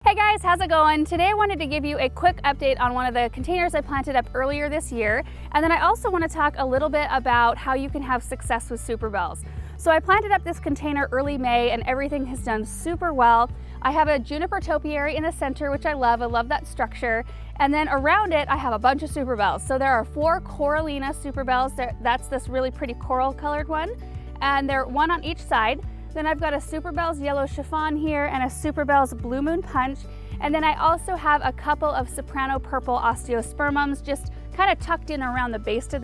Hey guys, how's it going? Today I wanted to give you a quick update on one of the containers I planted up earlier this year, and then I also want to talk a little bit about how you can have success with Superbells. So I planted up this container early May and everything has done super well. I have a Juniper Topiary in the center, which I love that structure, and then around it I have a bunch of Superbells. So there are 4 Corallina Superbells. That's this really pretty coral colored one, and they're one on each side. Then I've got a Superbells Yellow Chiffon here and a Superbells Blue Moon Punch. And then I also have a couple of Soprano Purple Osteospermums just kind of tucked in around the base of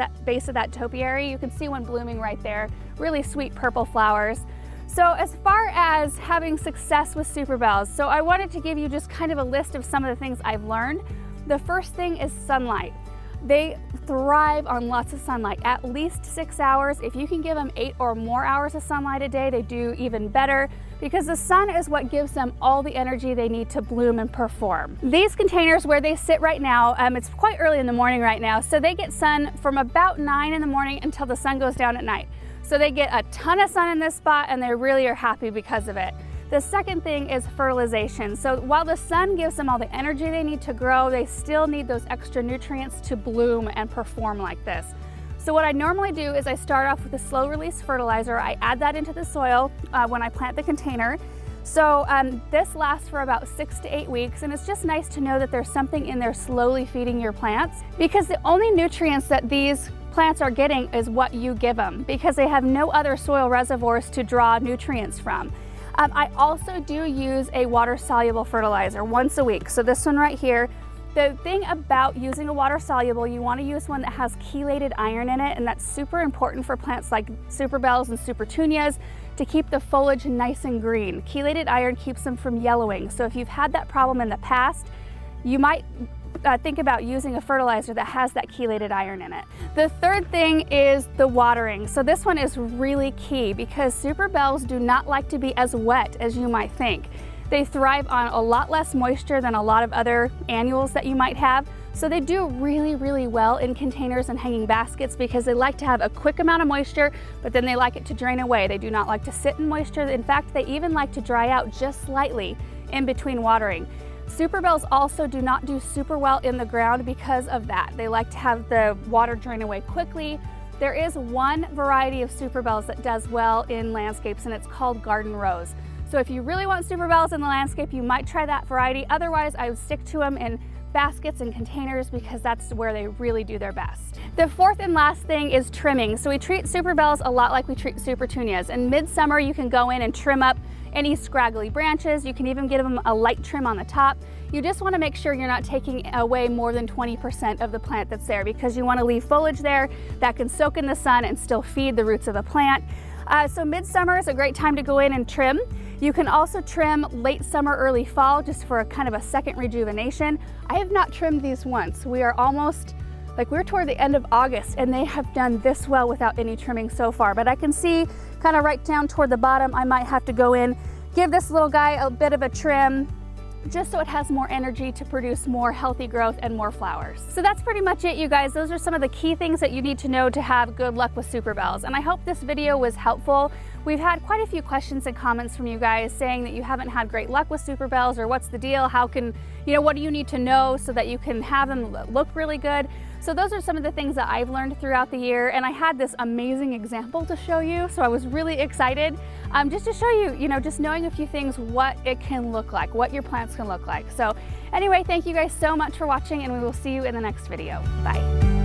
that topiary. You can see one blooming right there. Really sweet purple flowers. So as far as having success with Superbells, so I wanted to give you just kind of a list of some of the things I've learned. The first thing is sunlight. They thrive on lots of sunlight, at least 6 hours. If you can give them 8 or more hours of sunlight a day, they do even better because the sun is what gives them all the energy they need to bloom and perform. These containers where they sit right now, it's quite early in the morning right now, so they get sun from about 9 in the morning until the sun goes down at night. So they get a ton of sun in this spot and they really are happy because of it. The second thing is fertilization. So while the sun gives them all the energy they need to grow, they still need those extra nutrients to bloom and perform like this. So what I normally do is I start off with a slow release fertilizer. I add that into the soil when I plant the container. So this lasts for about 6 to 8 weeks, and it's just nice to know that there's something in there slowly feeding your plants, because the only nutrients that these plants are getting is what you give them, because they have no other soil reservoirs to draw nutrients from. I also do use a water-soluble fertilizer once a week. So this one right here. The thing about using a water-soluble, you want to use one that has chelated iron in it, and that's super important for plants like Superbells and Supertunias to keep the foliage nice and green. Chelated iron keeps them from yellowing. So if you've had that problem in the past, you might think about using a fertilizer that has that chelated iron in it. The third thing is the watering. So this one is really key because Superbells do not like to be as wet as you might think. They thrive on a lot less moisture than a lot of other annuals that you might have. So they do really well in containers and hanging baskets because they like to have a quick amount of moisture, but then they like it to drain away. They do not like to sit in moisture. In fact, they even like to dry out just slightly in between watering. Superbells also do not do super well in the ground because of that. They like to have the water drain away quickly. There is one variety of Superbells that does well in landscapes, and it's called Garden Rose. So if you really want Superbells in the landscape, you might try that variety. Otherwise, I would stick to them in baskets and containers because that's where they really do their best. The fourth and last thing is trimming. So we treat Superbells a lot like we treat Supertunias. In midsummer, you can go in and trim up any scraggly branches. You can even give them a light trim on the top. You just want to make sure you're not taking away more than 20% of the plant that's there, because you want to leave foliage there that can soak in the sun and still feed the roots of the plant. So midsummer is a great time to go in and trim. You can also trim late summer, early fall, just for a kind of a second rejuvenation. I have not trimmed these once. We are almost, we're toward the end of August and they have done this well without any trimming so far. But I can see kind of right down toward the bottom, I might have to go in, give this little guy a bit of a trim, just so it has more energy to produce more healthy growth and more flowers. So that's pretty much it, you guys. Those are some of the key things that you need to know to have good luck with Superbells. And I hope this video was helpful. We've had quite a few questions and comments from you guys saying that you haven't had great luck with Superbells, or what's the deal? How can, what do you need to know so that you can have them look really good? So those are some of the things that I've learned throughout the year, and I had this amazing example to show you, so I was really excited just to show you, just knowing a few things, what it can look like, what your plants can look like. So anyway, thank you guys so much for watching, and we will see you in the next video. Bye.